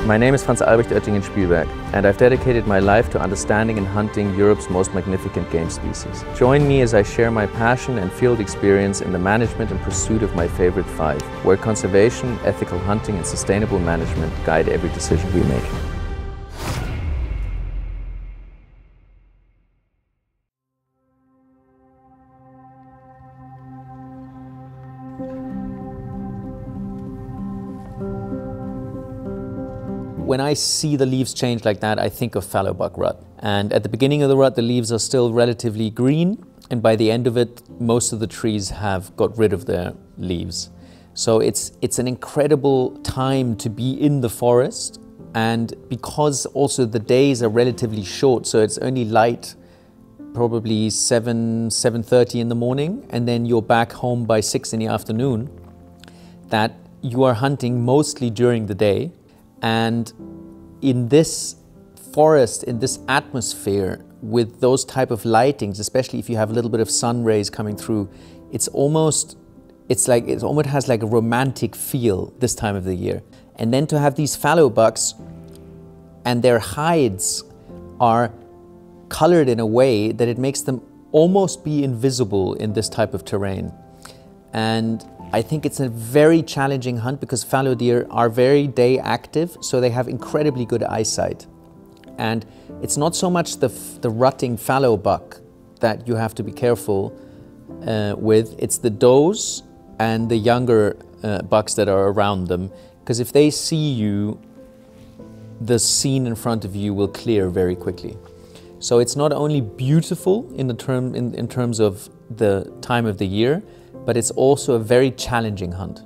My name is Franz-Albrecht Oettingen-Spielberg, and I've dedicated my life to understanding and hunting Europe's most magnificent game species. Join me as I share my passion and field experience in the management and pursuit of my favorite five, where conservation, ethical hunting and sustainable management guide every decision we make. When I see the leaves change like that, I think of fallow buck rut. And at the beginning of the rut, the leaves are still relatively green, and by the end of it, most of the trees have got rid of their leaves. So it's an incredible time to be in the forest, and because also the days are relatively short, so it's only light probably 7:30 in the morning, and then you're back home by 6 in the afternoon, that you are hunting mostly during the day. And in this forest, in this atmosphere, with those type of lightings, especially if you have a little bit of sun rays coming through, it almost has like a romantic feel this time of the year. And then to have these fallow bucks and their hides are colored in a way that it makes them almost be invisible in this type of terrain. And I think it's a very challenging hunt because fallow deer are very day active, so they have incredibly good eyesight. And it's not so much the rutting fallow buck that you have to be careful with, it's the does and the younger bucks that are around them, because if they see you, the scene in front of you will clear very quickly. So it's not only beautiful in terms of the time of the year, but it's also a very challenging hunt.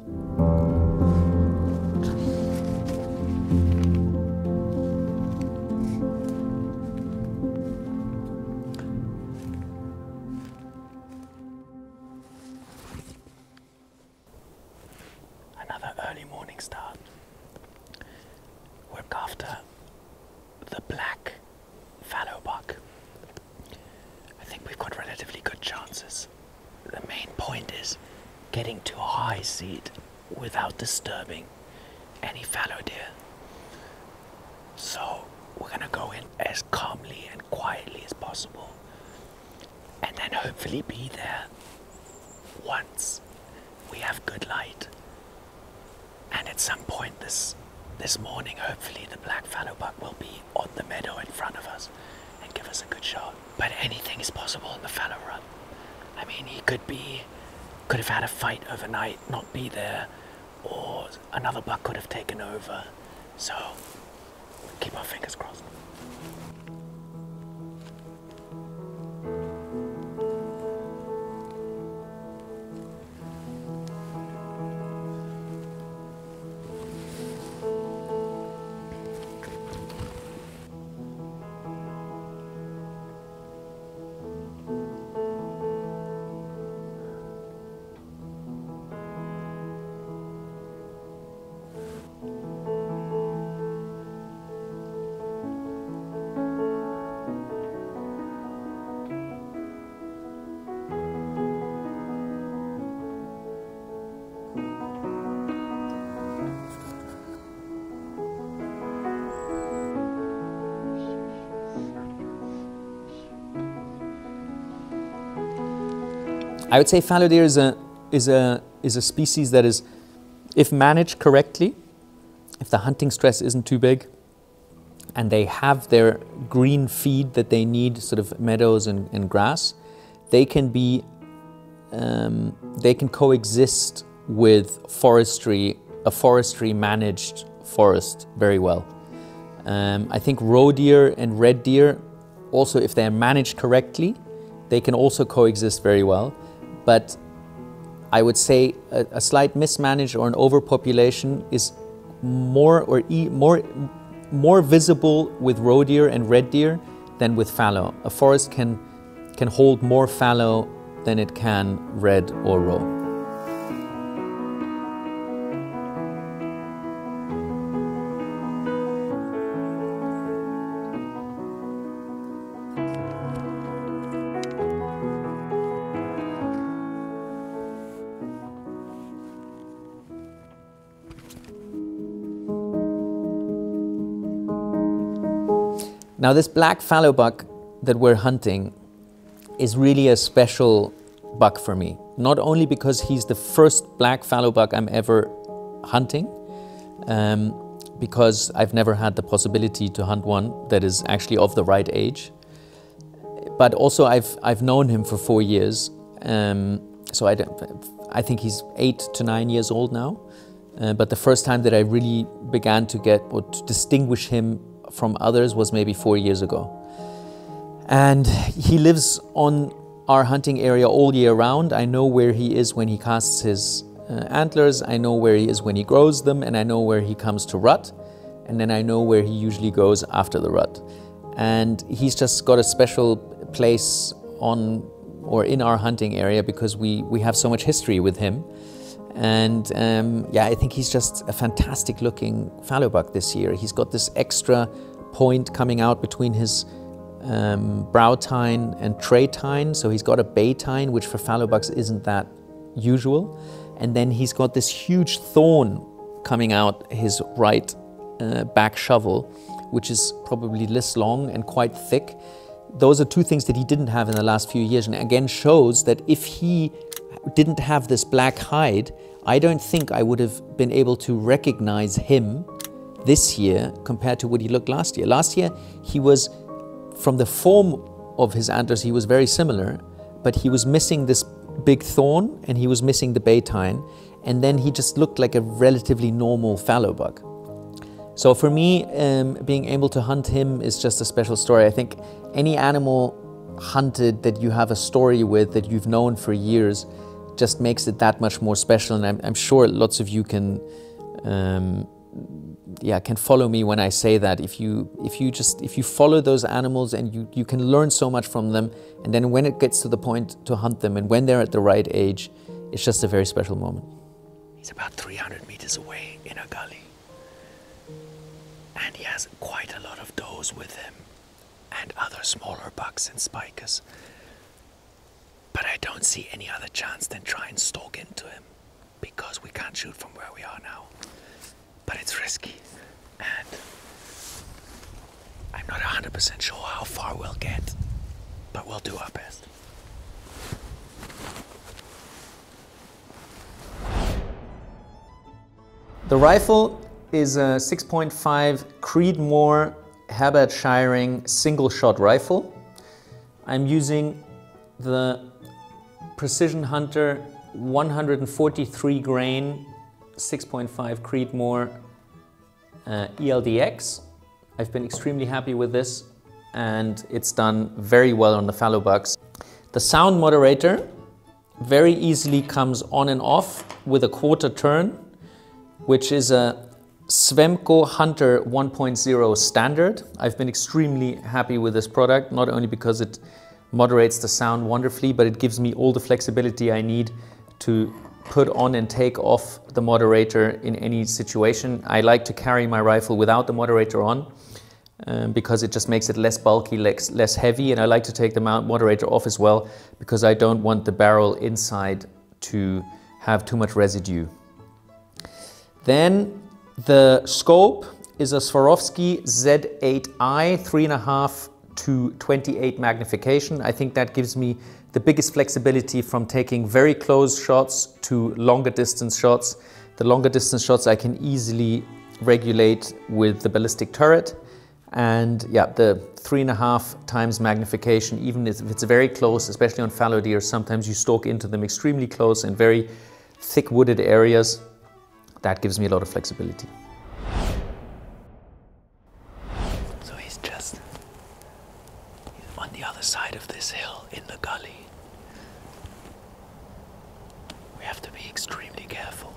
Another early morning start. Work after the black fallow buck. I think we've got relatively good chances. The main point is getting to a high seat without disturbing any fallow deer. So we're going to go in as calmly and quietly as possible, and then hopefully be there once we have good light. And at some point this morning, hopefully the black fallow buck will be on the meadow in front of us and give us a good shot. But anything is possible in the fallow rut. I mean, he could have had a fight overnight, not be there, or another buck could have taken over. So, keep our fingers crossed. I would say fallow deer is a species that is, if managed correctly, if the hunting stress isn't too big, and they have their green feed that they need, sort of meadows and grass, they can coexist with a forestry managed forest very well. I think roe deer and red deer, also if they're managed correctly, they can also coexist very well. But I would say a slight mismanaged or an overpopulation is more visible with roe deer and red deer than with fallow. A forest can hold more fallow than it can red or roe. Now this black fallow buck that we're hunting is really a special buck for me. Not only because he's the first black fallow buck I'm ever hunting, because I've never had the possibility to hunt one that is actually of the right age, but also I've known him for 4 years. So I think he's 8 to 9 years old now. But the first time that I really began to get or to distinguish him from others was maybe 4 years ago. And he lives on our hunting area all year round. I know where he is when he casts his antlers, I know where he is when he grows them, and I know where he comes to rut, and then I know where he usually goes after the rut. And he's just got a special place on or in our hunting area because we have so much history with him. And yeah, I think he's just a fantastic looking fallow buck this year. He's got this extra point coming out between his brow tine and tray tine. So he's got a bay tine, which for fallow bucks isn't that usual. And then he's got this huge thorn coming out his right back shovel, which is probably this long and quite thick. Those are two things that he didn't have in the last few years, and again shows that if he didn't have this black hide, I don't think I would have been able to recognize him this year compared to what he looked last year. Last year, he was, from the form of his antlers, he was very similar, but he was missing this big thorn and he was missing the bay tine, and then he just looked like a relatively normal fallow buck. So for me, being able to hunt him is just a special story. I think any animal hunted that you have a story with, that you've known for years, just makes it that much more special. And I'm sure lots of you can follow me when I say that. If you follow those animals and you can learn so much from them, and then when it gets to the point to hunt them and when they're at the right age, it's just a very special moment. He's about 300 meters away in a gully. And he has quite a lot of does with him and other smaller bucks and spikers. But I don't see any other chance than try and stalk into him, because we can't shoot from where we are now. But it's risky, and I'm not 100% sure how far we'll get, but we'll do our best. The rifle is a 6.5 Creedmoor Herbert-shiring single-shot rifle. I'm using the Precision Hunter 143 grain 6.5 Creedmoor ELDX. I've been extremely happy with this, and it's done very well on the fallow bucks. The sound moderator very easily comes on and off with a quarter turn, which is a Svemco Hunter 1.0 standard. I've been extremely happy with this product, not only because it moderates the sound wonderfully, but it gives me all the flexibility I need to put on and take off the moderator in any situation. I like to carry my rifle without the moderator on because it just makes it less bulky, less heavy, and I like to take the moderator off as well because I don't want the barrel inside to have too much residue. Then the scope is a Swarovski Z8i 3.5 to 28 magnification. I think that gives me the biggest flexibility from taking very close shots to longer distance shots. The longer distance shots I can easily regulate with the ballistic turret. And yeah, the 3.5 times magnification, even if it's very close, especially on fallow deer, sometimes you stalk into them extremely close in very thick wooded areas. That gives me a lot of flexibility. So he's on the other side of this hill in the gully. We have to be extremely careful.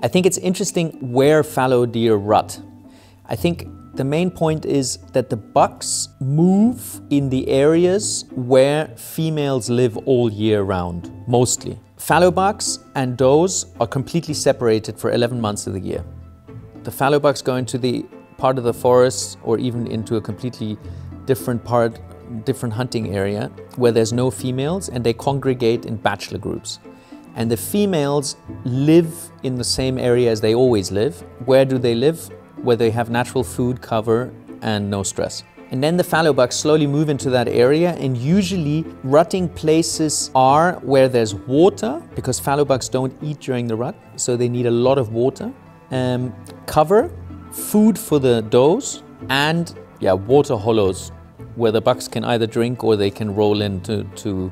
I think it's interesting where fallow deer rut. I think The main point is that the bucks move in the areas where females live all year round, mostly. Fallow bucks and does are completely separated for 11 months of the year. The fallow bucks go into the part of the forest or even into a completely different hunting area where there's no females, and they congregate in bachelor groups. And the females live in the same area as they always live. Where do they live? Where they have natural food, cover, and no stress. And then the fallow bucks slowly move into that area, and usually rutting places are where there's water, because fallow bucks don't eat during the rut, so they need a lot of water. Cover, food for the does, and water hollows where the bucks can either drink or they can roll in to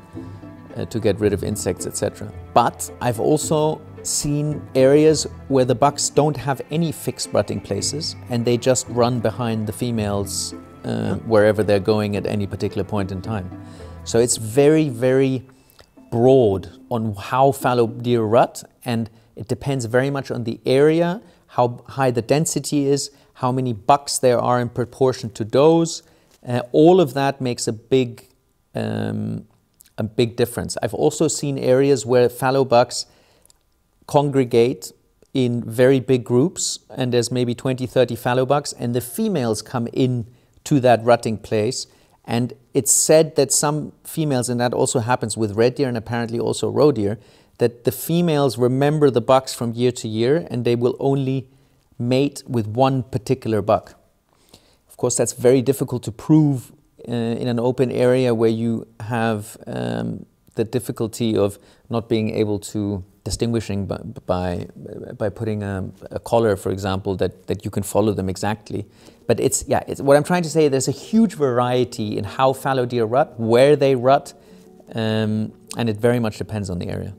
get rid of insects, etc. But I've also seen areas where the bucks don't have any fixed rutting places, and they just run behind the females wherever they're going at any particular point in time. So it's very, very broad on how fallow deer rut, and it depends very much on the area, how high the density is, how many bucks there are in proportion to does. All of that makes a big difference. I've also seen areas where fallow bucks congregate in very big groups, and there's maybe 20, 30 fallow bucks, and the females come in to that rutting place. And it's said that some females, and that also happens with red deer and apparently also roe deer, that the females remember the bucks from year to year, and they will only mate with one particular buck. Of course, that's very difficult to prove in an open area where you have the difficulty of not being able to distinguishing by putting a collar, for example, that you can follow them exactly. But it's what I'm trying to say, there's a huge variety in how fallow deer rut, where they rut, and it very much depends on the area.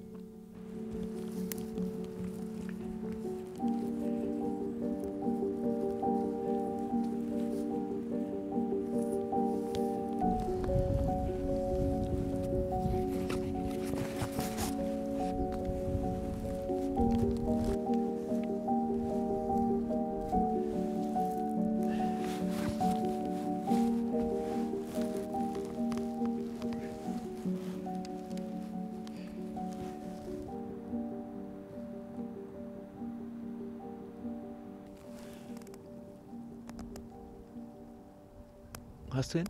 Hast du ihn?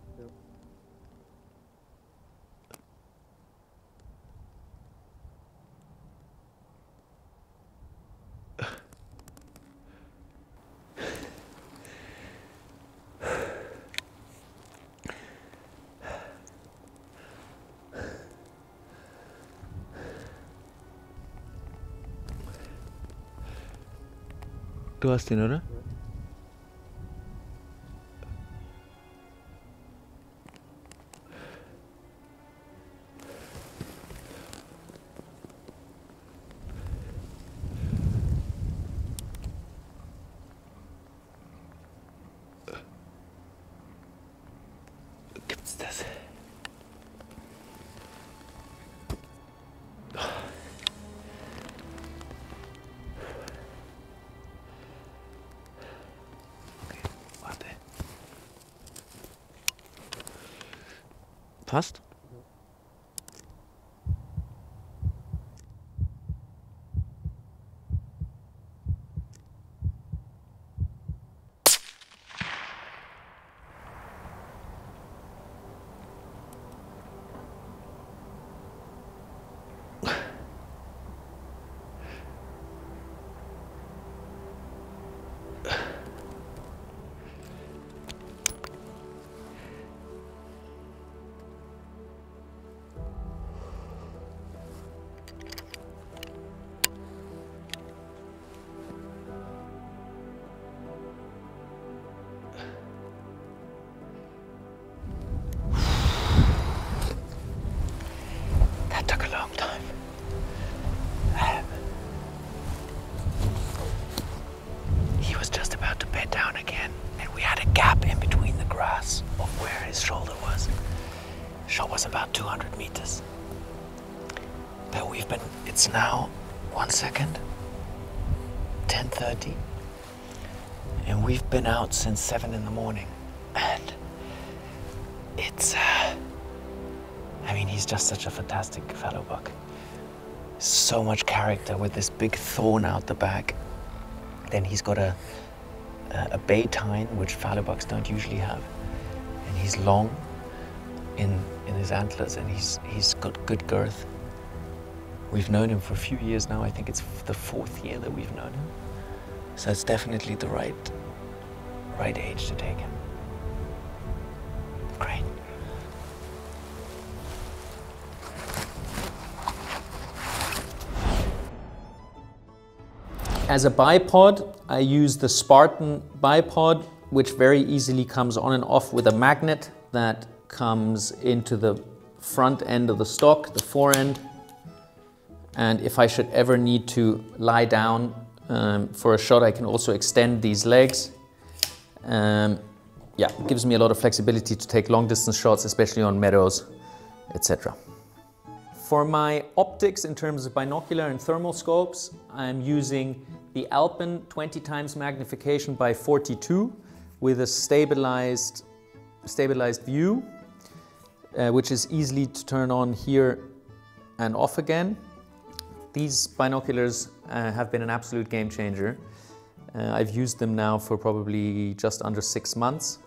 Du hast ihn, oder? Gibt's das? Passt? Was about 200 meters. But it's now 1 second, 10:30, And we've been out since 7 in the morning. And it's, I mean, he's just such a fantastic fallow buck. So much character with this big thorn out the back. Then he's got a bay tine, which fallow bucks don't usually have. And he's long in his antlers, and he's got good girth. We've known him for a few years now. I think it's the 4th year that we've known him. So it's definitely the right age to take him. Great. As a bipod, I use the Spartan bipod, which very easily comes on and off with a magnet that comes into the front end of the stalk, the forend. And if I should ever need to lie down for a shot, I can also extend these legs. Yeah, it gives me a lot of flexibility to take long distance shots, especially on meadows, etc. For my optics in terms of binocular and thermal scopes, I'm using the Alpen 20 times magnification by 42 with a stabilized view, which is easy to turn on here and off again. These binoculars have been an absolute game changer. I've used them now for probably just under 6 months,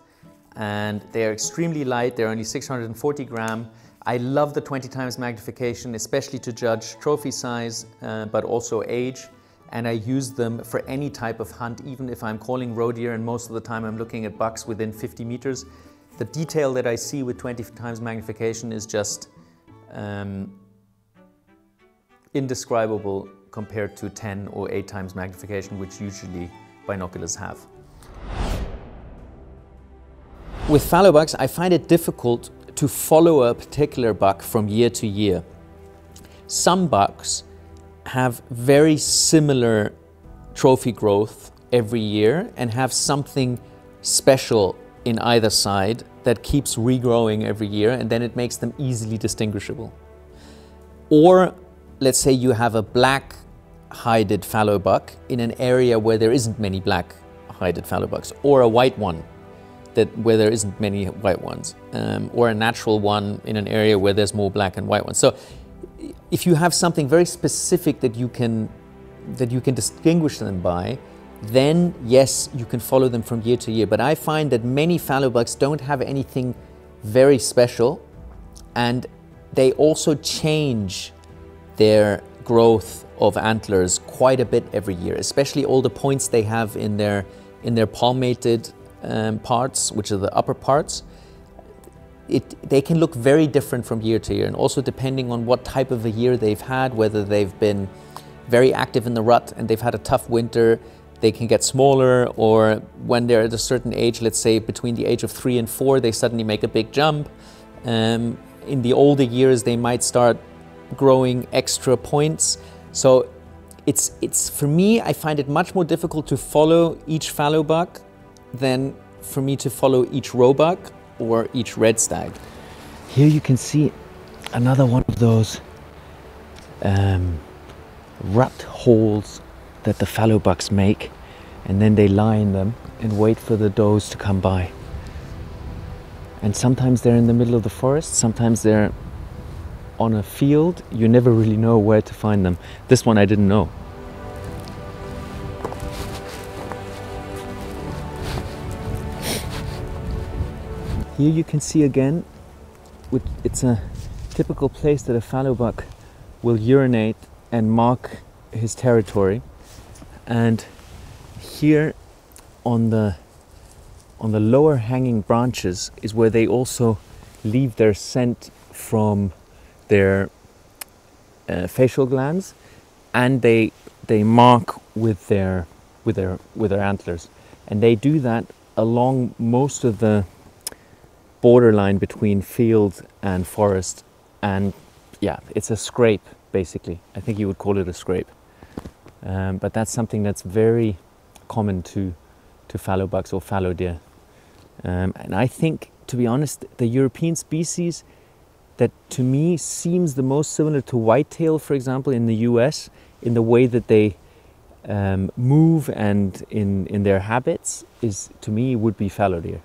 and they're extremely light. They're only 640 gram. I love the 20 times magnification, especially to judge trophy size, but also age. And I use them for any type of hunt, even if I'm calling roe deer, and most of the time I'm looking at bucks within 50 meters. The detail that I see with 20 times magnification is just indescribable compared to 10 or 8 times magnification, which usually binoculars have. With fallow bucks, I find it difficult to follow a particular buck from year to year. Some bucks have very similar trophy growth every year and have something special in either side that keeps regrowing every year, and then it makes them easily distinguishable. Or let's say you have a black-hided fallow buck in an area where there isn't many black-hided fallow bucks, or a white one where there isn't many white ones, or a natural one in an area where there's more black and white ones. So if you have something very specific that you can distinguish them by, then yes, you can follow them from year to year. But I find that many fallow bucks don't have anything very special, and they also change their growth of antlers quite a bit every year, especially all the points they have in their palmated parts, which are the upper parts. They can look very different from year to year, and also depending on what type of a year they've had, whether they've been very active in the rut and they've had a tough winter, they can get smaller, or when they're at a certain age, let's say between the age of 3 and 4, they suddenly make a big jump. In the older years, they might start growing extra points. So it's for me, I find it much more difficult to follow each fallow buck than for me to follow each roebuck or each red stag. Here you can see another one of those rut holes that the fallow bucks make, and then they lie in them and wait for the does to come by. And sometimes they're in the middle of the forest, sometimes they're on a field. You never really know where to find them. This one I didn't know. Here you can see again, it's a typical place that a fallow buck will urinate and mark his territory. And here on the lower hanging branches is where they also leave their scent from their facial glands, and they mark with their antlers, and they do that along most of the borderline between field and forest. And yeah, it's a scrape basically. I think you would call it a scrape. But that's something that's very common to fallow bucks or fallow deer. And I think, to be honest, the European species that to me seems the most similar to whitetail, for example, in the US, in the way that they move and in their habits is, to me, would be fallow deer.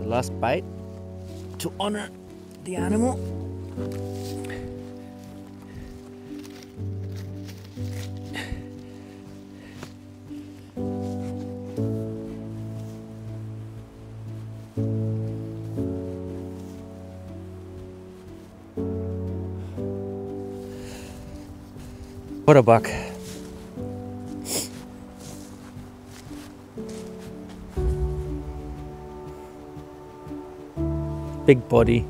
Last bite to honor the animal. What a buck. Big body.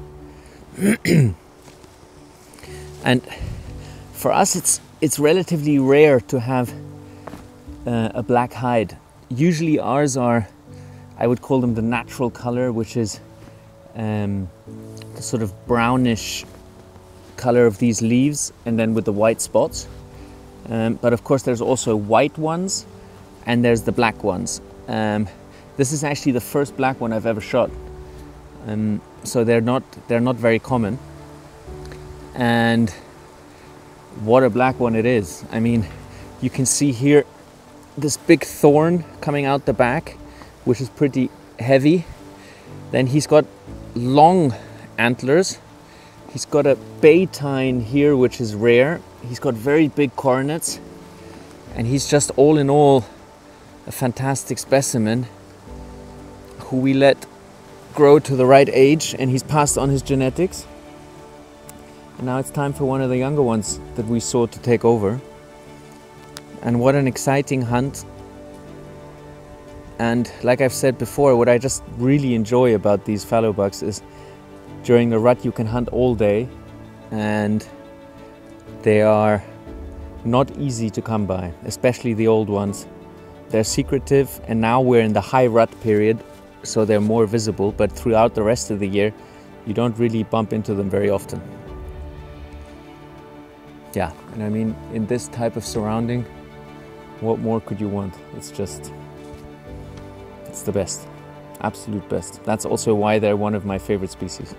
And for us it's relatively rare to have a black hide. Usually ours are, I would call them the natural color, which is the sort of brownish color of these leaves, and then with the white spots. But of course there's also white ones and there's the black ones. This is actually the first black one I've ever shot. So they're not very common, and what a black one it is. I mean, you can see here this big thorn coming out the back, which is pretty heavy. Then he's got long antlers. He's got a bay tine here, which is rare. He's got very big cornets, and he's just all in all a fantastic specimen who we let grow to the right age, and he's passed on his genetics. And now it's time for one of the younger ones that we saw to take over. And what an exciting hunt. And like I've said before, what I just really enjoy about these fallow bucks is during the rut you can hunt all day, and they are not easy to come by, especially the old ones. They're secretive, and now we're in the high rut period, so they're more visible, but throughout the rest of the year you don't really bump into them very often. Yeah, and I mean, in this type of surrounding, what more could you want? It's the best, absolute best. That's also why they're one of my favorite species.